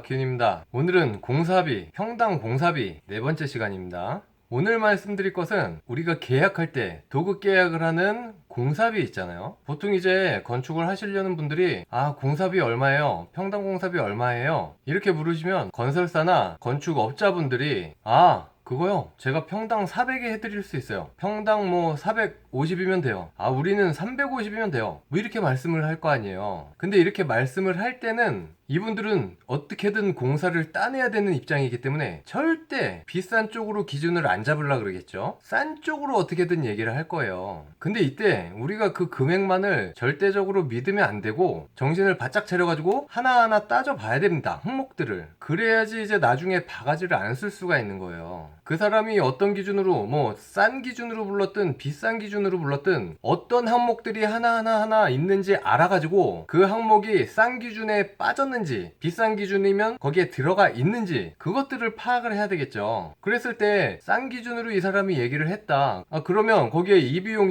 박균입니다. 오늘은 공사비, 평당 공사비 네 번째 시간입니다. 오늘 말씀드릴 것은 우리가 계약할 때 도급 계약을 하는 공사비 있잖아요. 보통 이제 건축을 하시려는 분들이 공사비 얼마예요? 평당 공사비 얼마예요? 이렇게 물으시면 건설사나 건축업자분들이 그거요. 제가 평당 400에 해드릴 수 있어요. 평당 뭐 450이면 돼요. 우리는 350이면 돼요. 뭐 이렇게 말씀을 할 거 아니에요. 근데 이렇게 말씀을 할 때는 이분들은 어떻게든 공사를 따내야 되는 입장이기 때문에 절대 비싼 쪽으로 기준을 안 잡으려고 그러겠죠. 싼 쪽으로 어떻게든 얘기를 할 거예요. 근데 이때 우리가 그 금액만을 절대적으로 믿으면 안 되고 정신을 바짝 차려가지고 하나하나 따져봐야 됩니다. 항목들을. 그래야지 이제 나중에 바가지를 안 쓸 수가 있는 거예요. 그 사람이 어떤 기준으로 뭐 싼 기준으로 불렀든 비싼 기준으로 불렀든 어떤 항목들이 하나하나 있는지 알아가지고 그 항목이 싼 기준에 빠졌는지 비싼 기준이면 거기에 들어가 있는지 그것들을 파악을 해야 되겠죠. 그랬을 때 싼 기준으로 이 사람이 얘기를 했다. 그러면 거기에 이 비용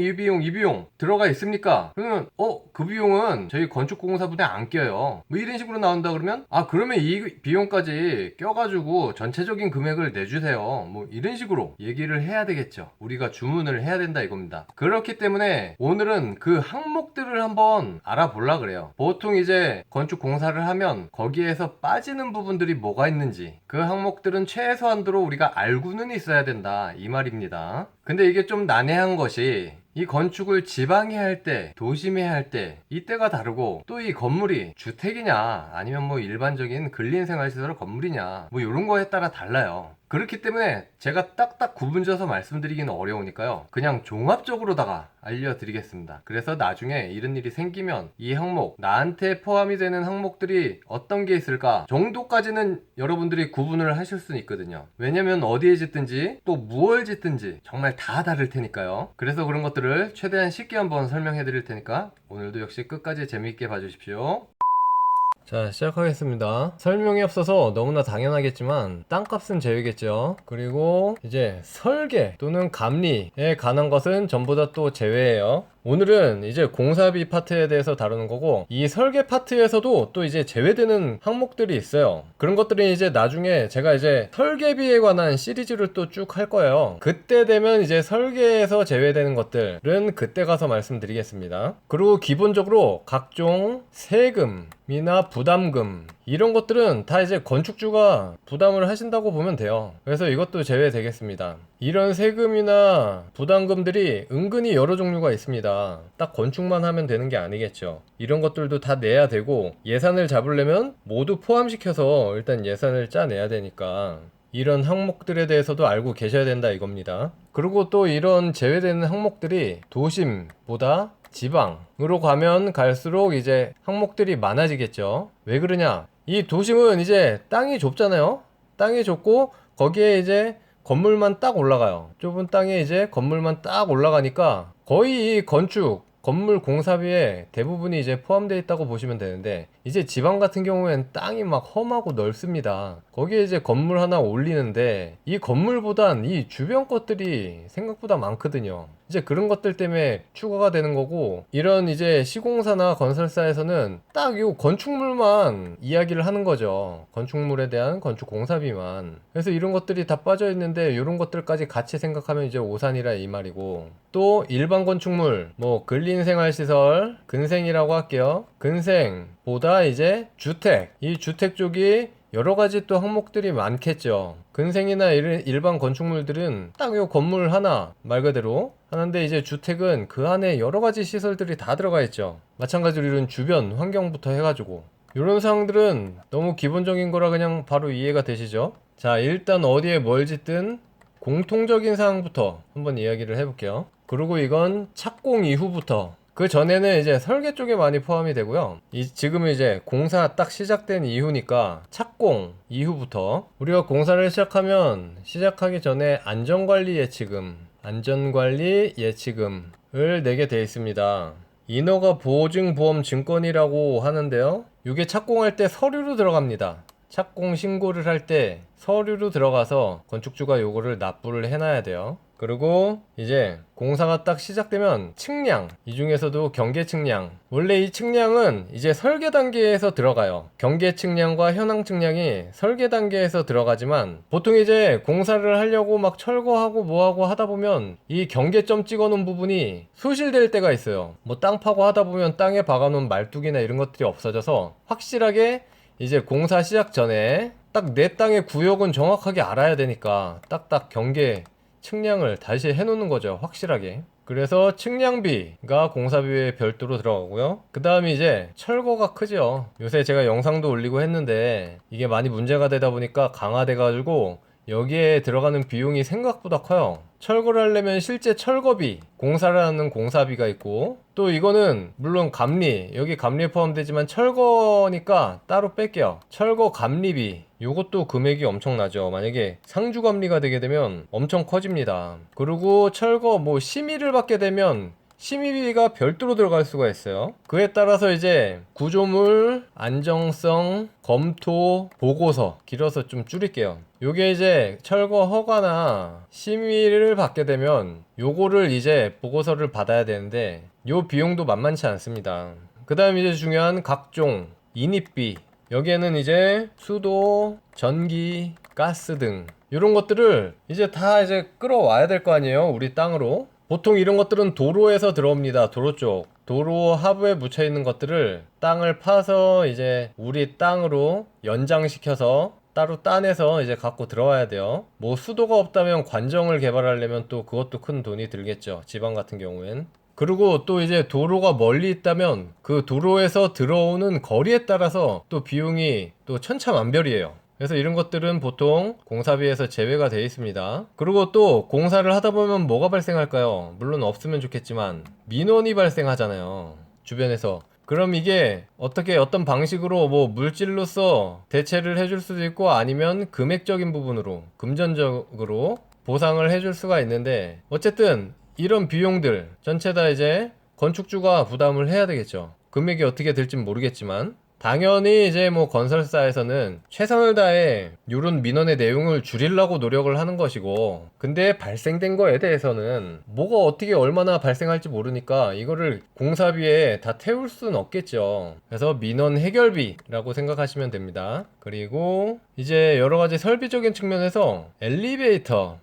들어가 있습니까? 그러면 그 비용은 저희 건축공사분에 안 껴요. 뭐 이런 식으로 나온다 그러면 그러면 이 비용까지 껴가지고 전체적인 금액을 내주세요. 뭐 이런 식으로 얘기를 해야 되겠죠. 우리가 주문을 해야 된다 이겁니다. 그렇기 때문에 오늘은 그 항목들을 한번 알아보려 그래요. 보통 이제 건축 공사를 하면 거기에서 빠지는 부분들이 뭐가 있는지 그 항목들은 최소한도로 우리가 알고는 있어야 된다 이 말입니다. 근데 이게 좀 난해한 것이 이 건축을 지방에 할 때, 도심에 할 때 이때가 다르고 또 이 건물이 주택이냐 아니면 뭐 일반적인 근린생활시설 건물이냐 뭐 이런 거에 따라 달라요. 그렇기 때문에 제가 딱딱 구분져서 말씀드리기는 어려우니까요. 그냥 종합적으로다가 알려드리겠습니다. 그래서 나중에 이런 일이 생기면 이 항목, 나한테 포함이 되는 항목들이 어떤 게 있을까 정도까지는 여러분들이 구분을 하실 수는 있거든요. 왜냐면 어디에 짓든지 또 무얼 짓든지 정말 다 다를 테니까요. 그래서 그런 것들을 최대한 쉽게 한번 설명해 드릴 테니까 오늘도 역시 끝까지 재미있게 봐주십시오. 자, 시작하겠습니다. 설명이 없어서 너무나 당연하겠지만 땅값은 제외겠죠. 그리고 이제 설계 또는 감리에 관한 것은 전부 다 또 제외예요. 오늘은 이제 공사비 파트에 대해서 다루는 거고 이 설계 파트에서도 또 이제 제외되는 항목들이 있어요. 그런 것들이 이제 나중에 제가 이제 설계비에 관한 시리즈를 또 쭉 할 거예요. 그때 되면 이제 설계에서 제외되는 것들은 그때 가서 말씀드리겠습니다. 그리고 기본적으로 각종 세금이나 부담금 이런 것들은 다 이제 건축주가 부담을 하신다고 보면 돼요. 그래서 이것도 제외되겠습니다. 이런 세금이나 부담금들이 은근히 여러 종류가 있습니다. 딱 건축만 하면 되는 게 아니겠죠. 이런 것들도 다 내야 되고 예산을 잡으려면 모두 포함시켜서 일단 예산을 짜내야 되니까 이런 항목들에 대해서도 알고 계셔야 된다 이겁니다. 그리고 또 이런 제외되는 항목들이 도심보다 지방으로 가면 갈수록 이제 항목들이 많아지겠죠. 왜 그러냐? 이 도심은 이제 땅이 좁잖아요. 땅이 좁고 거기에 이제 건물만 딱 올라가요. 좁은 땅에 이제 건물만 딱 올라가니까 거의 이 건축 건물 공사비에 대부분이 이제 포함되어 있다고 보시면 되는데 이제 지방 같은 경우에는 땅이 막 험하고 넓습니다. 거기에 이제 건물 하나 올리는데 이 건물보단 이 주변 것들이 생각보다 많거든요. 이제 그런 것들 때문에 추가가 되는 거고 이런 이제 시공사나 건설사에서는 딱 이 건축물만 이야기를 하는 거죠. 건축물에 대한 건축 공사비만. 그래서 이런 것들이 다 빠져 있는데 이런 것들까지 같이 생각하면 이제 오산이라 이 말이고 또 일반 건축물 뭐 근린생활시설 근생이라고 할게요. 근생보다 이제 주택 이 주택 쪽이 여러가지 또 항목들이 많겠죠. 근생이나 일반 건축물들은 딱 요 건물 하나 말 그대로 하는데 이제 주택은 그 안에 여러가지 시설들이 다 들어가 있죠. 마찬가지로 이런 주변 환경부터 해가지고 이런 사항들은 너무 기본적인 거라 그냥 바로 이해가 되시죠. 자, 일단 어디에 뭘 짓든 공통적인 사항부터 한번 이야기를 해볼게요. 그리고 이건 착공 이후부터 그 전에는 이제 설계 쪽에 많이 포함이 되고요. 지금은 이제 공사 딱 시작된 이후니까 착공 이후부터 우리가 공사를 시작하면 시작하기 전에 안전관리 예치금을 내게 되어 있습니다. 인허가 보증보험 증권이라고 하는데요. 이게 착공할 때 서류로 들어갑니다. 착공 신고를 할 때 서류로 들어가서 건축주가 요거를 납부를 해놔야 돼요. 그리고 이제 공사가 딱 시작되면 측량, 이 중에서도 경계 측량, 원래 이 측량은 이제 설계 단계에서 들어가요. 경계 측량과 현황 측량이 설계 단계에서 들어가지만 보통 이제 공사를 하려고 막 철거하고 뭐하고 하다 보면 이 경계점 찍어 놓은 부분이 소실될 때가 있어요. 뭐 땅 파고 하다 보면 땅에 박아 놓은 말뚝이나 이런 것들이 없어져서 확실하게 이제 공사 시작 전에 딱 내 땅의 구역은 정확하게 알아야 되니까 딱딱 경계 측량을 다시 해놓는 거죠. 확실하게. 그래서 측량비가 공사비에 별도로 들어가고요. 그 다음에 이제 철거가 크죠. 요새 제가 영상도 올리고 했는데 이게 많이 문제가 되다 보니까 강화돼 가지고 여기에 들어가는 비용이 생각보다 커요. 철거를 하려면 실제 철거비, 공사를 하는 공사비가 있고, 또 이거는 물론 감리, 여기 감리에 포함되지만 철거니까 따로 뺄게요. 철거 감리비, 요것도 금액이 엄청나죠. 만약에 상주 감리가 되게 되면 엄청 커집니다. 그리고 철거 뭐 심의를 받게 되면 심의비가 별도로 들어갈 수가 있어요. 그에 따라서 이제 구조물, 안정성, 검토, 보고서, 길어서 좀 줄일게요. 요게 이제 철거 허가나 심의를 받게 되면 요거를 이제 보고서를 받아야 되는데 요 비용도 만만치 않습니다. 그 다음 이제 중요한 각종 인입비, 여기에는 이제 수도, 전기, 가스 등 이런 것들을 이제 다 이제 끌어와야 될 거 아니에요, 우리 땅으로. 보통 이런 것들은 도로에서 들어옵니다. 도로 쪽. 도로 하부에 묻혀 있는 것들을 땅을 파서 이제 우리 땅으로 연장시켜서 따로 따내서 이제 갖고 들어와야 돼요. 뭐 수도가 없다면 관정을 개발하려면 또 그것도 큰 돈이 들겠죠. 지방 같은 경우엔. 그리고 또 이제 도로가 멀리 있다면 그 도로에서 들어오는 거리에 따라서 또 비용이 또 천차만별이에요. 그래서 이런 것들은 보통 공사비에서 제외가 되어 있습니다. 그리고 또 공사를 하다 보면 뭐가 발생할까요? 물론 없으면 좋겠지만 민원이 발생하잖아요, 주변에서. 그럼 이게 어떻게 어떤 방식으로 뭐 물질로서 대체를 해줄 수도 있고 아니면 금액적인 부분으로 금전적으로 보상을 해줄 수가 있는데, 어쨌든 이런 비용들 전체 다 이제 건축주가 부담을 해야 되겠죠. 금액이 어떻게 될진 모르겠지만 당연히 이제 뭐 건설사에서는 최선을 다해 이런 민원의 내용을 줄이려고 노력을 하는 것이고, 근데 발생된 거에 대해서는 뭐가 어떻게 얼마나 발생할지 모르니까 이거를 공사비에 다 태울 수는 없겠죠. 그래서 민원 해결비라고 생각하시면 됩니다. 그리고 이제 여러 가지 설비적인 측면에서 엘리베이터,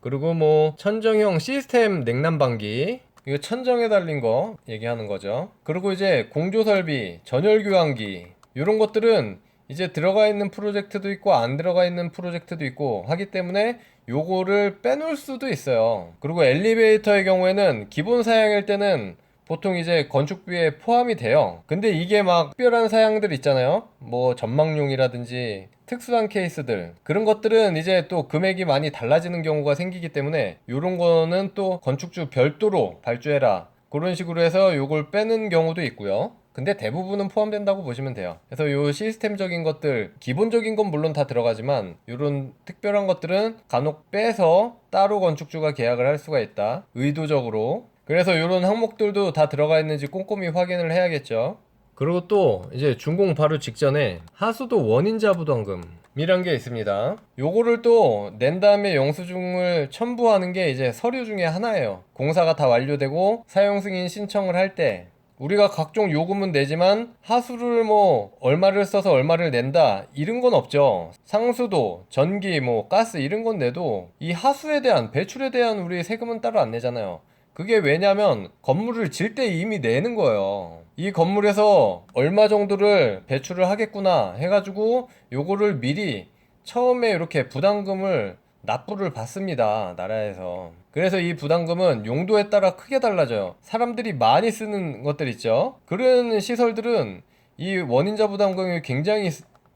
그리고 뭐 천정형 시스템 냉난방기, 이거 천정에 달린 거 얘기하는 거죠. 그리고 이제 공조설비, 전열교환기, 이런 것들은 이제 들어가 있는 프로젝트도 있고 안 들어가 있는 프로젝트도 있고 하기 때문에 요거를 빼놓을 수도 있어요. 그리고 엘리베이터의 경우에는 기본 사양일 때는 보통 이제 건축비에 포함이 돼요. 근데 이게 막 특별한 사양들 있잖아요. 뭐 전망용이라든지 특수한 케이스들, 그런 것들은 이제 또 금액이 많이 달라지는 경우가 생기기 때문에 요런 거는 또 건축주 별도로 발주해라, 그런 식으로 해서 요걸 빼는 경우도 있고요. 근데 대부분은 포함된다고 보시면 돼요. 그래서 요 시스템적인 것들, 기본적인 건 물론 다 들어가지만 요런 특별한 것들은 간혹 빼서 따로 건축주가 계약을 할 수가 있다, 의도적으로. 그래서 요런 항목들도 다 들어가 있는지 꼼꼼히 확인을 해야겠죠. 그리고 또 이제 준공 바로 직전에 하수도 원인자 부담금이란 게 있습니다. 요거를 또 낸 다음에 영수증을 첨부하는 게 이제 서류 중에 하나예요. 공사가 다 완료되고 사용 승인 신청을 할 때 우리가 각종 요금은 내지만 하수를 뭐 얼마를 써서 얼마를 낸다 이런 건 없죠. 상수도, 전기, 뭐 가스 이런 건 내도 이 하수에 대한, 배출에 대한 우리 세금은 따로 안 내잖아요. 그게 왜냐면 건물을 질 때 이미 내는 거예요. 이 건물에서 얼마 정도를 배출을 하겠구나 해가지고 요거를 미리 처음에 이렇게 부담금을 납부를 받습니다, 나라에서. 그래서 이 부담금은 용도에 따라 크게 달라져요. 사람들이 많이 쓰는 것들 있죠. 그런 시설들은 이 원인자 부담금이 굉장히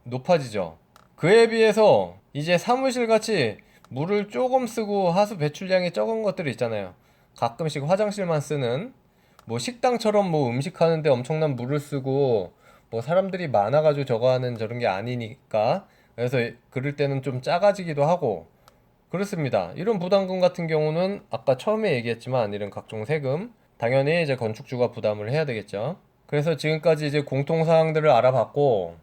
높아지죠. 그에 비해서 이제 사무실 같이 물을 조금 쓰고 하수 배출량이 적은 것들 있잖아요. 가끔씩 화장실만 쓰는, 뭐 식당처럼 뭐 음식하는데 엄청난 물을 쓰고 뭐 사람들이 많아가지고 저거 하는 저런 게 아니니까, 그래서 그럴 때는 좀 작아지기도 하고 그렇습니다. 이런 부담금 같은 경우는 아까 처음에 얘기했지만 이런 각종 세금 당연히 이제 건축주가 부담을 해야 되겠죠. 그래서 지금까지 이제 공통사항들을 알아봤고,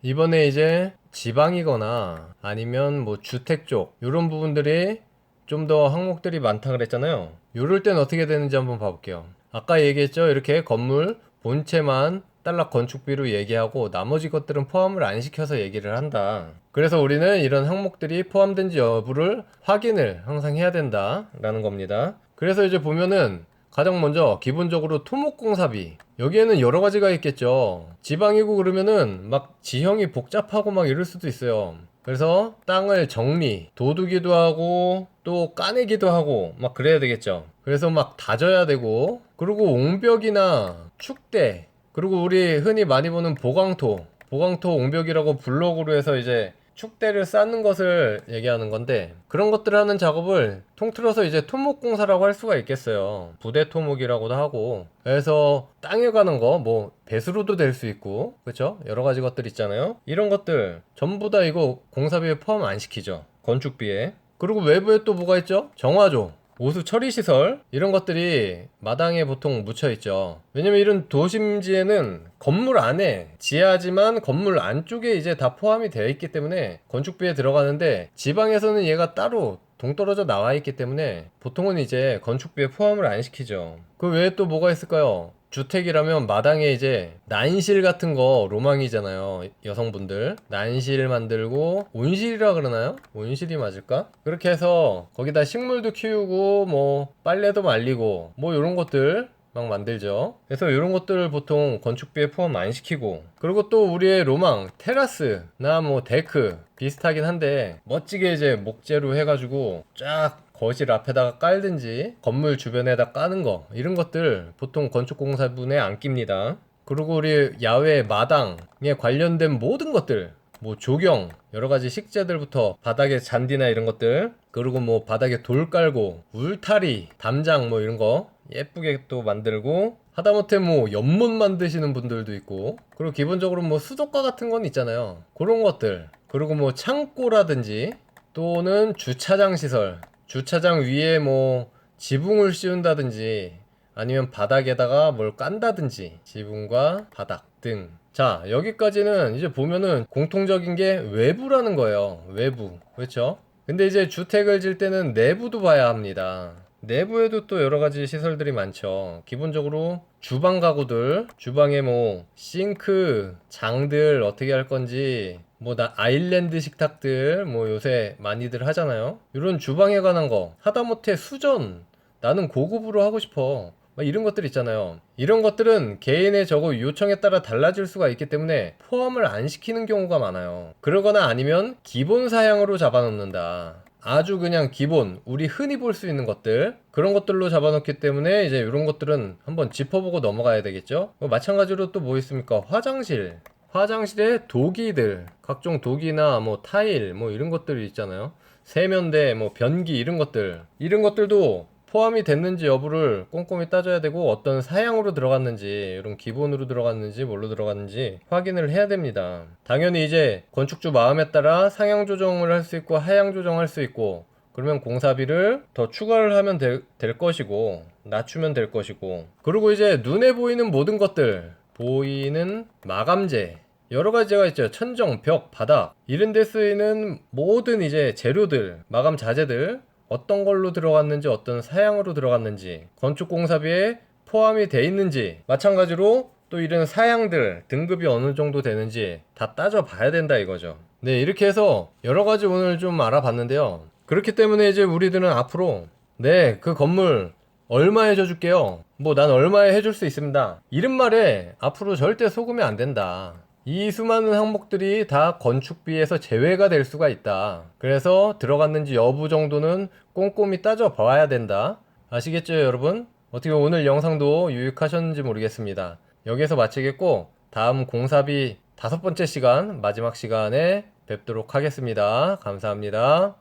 이번에 이제 지방이거나 아니면 뭐 주택 쪽 이런 부분들이 좀 더 항목들이 많다 그랬잖아요. 요럴 땐 어떻게 되는지 한번 봐볼게요. 아까 얘기했죠. 이렇게 건물 본체만 딸락 건축비로 얘기하고 나머지 것들은 포함을 안 시켜서 얘기를 한다. 그래서 우리는 이런 항목들이 포함된지 여부를 확인을 항상 해야 된다 라는 겁니다. 그래서 이제 보면은 가장 먼저 기본적으로 토목공사비, 여기에는 여러 가지가 있겠죠. 지방이고 그러면은 막 지형이 복잡하고 막 이럴 수도 있어요. 그래서 땅을 정리, 도두기도 하고 또 까내기도 하고 막 그래야 되겠죠. 그래서 막 다져야 되고, 그리고 옹벽이나 축대, 그리고 우리 흔히 많이 보는 보강토 옹벽이라고 블록으로 해서 이제 축대를 쌓는 것을 얘기하는 건데, 그런 것들을 하는 작업을 통틀어서 이제 토목공사라고 할 수가 있겠어요. 부대 토목이라고도 하고. 그래서 땅에 가는 거 뭐 배수로도 될 수 있고, 그렇죠? 여러 가지 것들 있잖아요. 이런 것들 전부 다 이거 공사비에 포함 안 시키죠, 건축비에. 그리고 외부에 또 뭐가 있죠? 정화조, 오수 처리 시설, 이런 것들이 마당에 보통 묻혀 있죠. 왜냐면 이런 도심지에는 건물 안에 지하지만 건물 안쪽에 이제 다 포함이 되어 있기 때문에 건축비에 들어가는데, 지방에서는 얘가 따로 동떨어져 나와 있기 때문에 보통은 이제 건축비에 포함을 안 시키죠. 그 외에 또 뭐가 있을까요? 주택이라면 마당에 이제 난실 같은 거 로망이잖아요. 여성분들 난실 만들고, 온실이라 그러나요? 온실이 맞을까? 그렇게 해서 거기다 식물도 키우고 뭐 빨래도 말리고 뭐 이런 것들 막 만들죠. 그래서 이런 것들을 보통 건축비에 포함 안 시키고, 그리고 또 우리의 로망 테라스나 뭐 데크 비슷하긴 한데, 멋지게 이제 목재로 해가지고 쫙 거실 앞에다가 깔든지 건물 주변에다 까는 거, 이런 것들 보통 건축공사분에 안 낍니다. 그리고 우리 야외 마당에 관련된 모든 것들, 뭐 조경, 여러가지 식재들부터 바닥에 잔디나 이런 것들, 그리고 뭐 바닥에 돌 깔고 울타리, 담장 뭐 이런 거 예쁘게 또 만들고, 하다못해 뭐 연못 만드시는 분들도 있고, 그리고 기본적으로 뭐 수도가 같은 건 있잖아요. 그런 것들, 그리고 뭐 창고라든지 또는 주차장 시설, 주차장 위에 뭐 지붕을 씌운다든지 아니면 바닥에다가 뭘 깐다든지, 지붕과 바닥 등. 자, 여기까지는 이제 보면은 공통적인 게 외부라는 거예요. 외부. 그렇죠? 근데 이제 주택을 질 때는 내부도 봐야 합니다. 내부에도 또 여러 가지 시설들이 많죠. 기본적으로 주방 가구들, 주방에 뭐 싱크, 장들 어떻게 할 건지, 뭐 아일랜드 식탁들 뭐 요새 많이들 하잖아요. 이런 주방에 관한 거, 하다못해 수전, 나는 고급으로 하고 싶어, 막 이런 것들 있잖아요. 이런 것들은 개인의 저거 요청에 따라 달라질 수가 있기 때문에 포함을 안 시키는 경우가 많아요. 그러거나 아니면 기본 사양으로 잡아놓는다. 아주 그냥 기본, 우리 흔히 볼 수 있는 것들, 그런 것들로 잡아놓기 때문에 이제 이런 것들은 한번 짚어보고 넘어가야 되겠죠. 마찬가지로 또 뭐 있습니까? 화장실에 도기들, 각종 도기나 뭐 타일 뭐 이런 것들이 있잖아요. 세면대, 뭐 변기, 이런 것들도 포함이 됐는지 여부를 꼼꼼히 따져야 되고, 어떤 사양으로 들어갔는지, 이런 기본으로 들어갔는지 뭘로 들어갔는지 확인을 해야 됩니다. 당연히 이제 건축주 마음에 따라 상향 조정을 할 수 있고 하향 조정할 수 있고, 그러면 공사비를 더 추가를 하면 될 것이고, 낮추면 될 것이고, 그리고 이제 눈에 보이는 모든 것들, 보이는 마감재, 여러 가지가 있죠. 천정, 벽, 바닥, 이런 데 쓰이는 모든 이제 재료들, 마감 자재들, 어떤 걸로 들어갔는지, 어떤 사양으로 들어갔는지, 건축공사비에 포함이 돼 있는지, 마찬가지로 또 이런 사양들 등급이 어느 정도 되는지 다 따져봐야 된다 이거죠. 네, 이렇게 해서 여러 가지 오늘 좀 알아봤는데요. 그렇기 때문에 이제 우리들은 앞으로, 네, 그 건물 얼마에 해줄게요, 뭐 난 얼마에 해줄 수 있습니다, 이런 말에 앞으로 절대 속으면 안 된다. 이 수많은 항목들이 다 건축비에서 제외가 될 수가 있다. 그래서 들어갔는지 여부 정도는 꼼꼼히 따져봐야 된다. 아시겠죠, 여러분? 어떻게 오늘 영상도 유익하셨는지 모르겠습니다. 여기서 마치겠고, 다음 공사비 5번째 시간, 마지막 시간에 뵙도록 하겠습니다. 감사합니다.